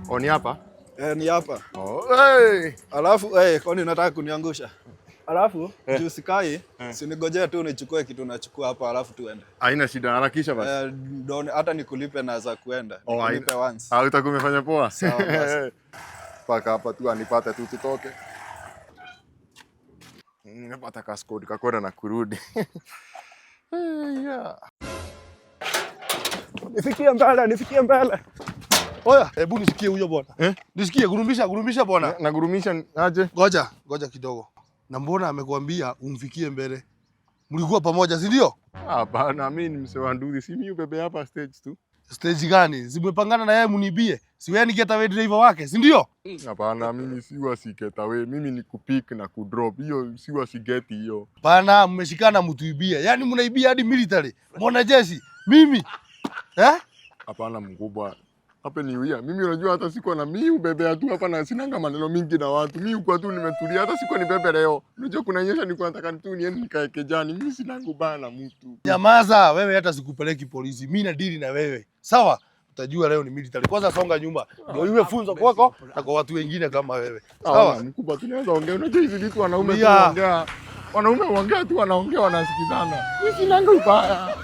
Oh, ni hapa? Ni hapa. Oh, hey. Alafu kwani unataka kuniangusha? Alafu juu sikai, sinigojea tu nichukue kitu nachukua hapa alafu tuende. Haina shida, harakisha basi. Hata nikulipe na za kuenda. Nikulipe once. Utakuwa umefanya poa. Sawa basi. Paka hapa tu anipate tu tutoke. Napata kaskodi kakwenda na kurudi. Yeah. Nifikie mbele. Oya, hebu nisikie huyo bwana. Nisikie gurumisha bwana. Na gurumisha aje? Ngoja kidogo. Na mbona amekwambia umfikie mbele? Mlikuwa pamoja, si ndio? Hapana, mimi ni msee wa nduthi. Si mimi ubebe hapa stage tu. Stage gani? Zimepangana na yeye munibie. Si wewe ni getaway driver wake, si ndio? Hapana, mimi siwa si getaway. Mimi ni kupick na kudrop. Hiyo siwa si geti hiyo. Bana, mmeshikana mtuibia. Yaani mnaibia hadi military. Mbona jeshi? Mimi. Hapana mkubwa. Hapa ni uia. Mimi unajua hata sikuwa na mimi ubebe tu hapa na sinanga maneno mingi na watu. Mimi uko tu nimetulia hata sikuwa nibebe leo. Unajua kunanyesha nilikuwa nataka tu niende nikae kejani. Mimi sinanga bana mtu. Nyamaza, wewe hata sikupeleki polisi. Mimi na deal na wewe. Sawa? Utajua leo ni military. Kwanza songa nyumba. Ndio iwe funzo kwako na kwa watu wengine kama wewe. Sawa? Mkubwa tunaweza ongea. Unajua hizi vitu wanaume tu wanaongea. Wanaume waongea tu wanaongea wanasikizana. Mimi sinanga ubaya.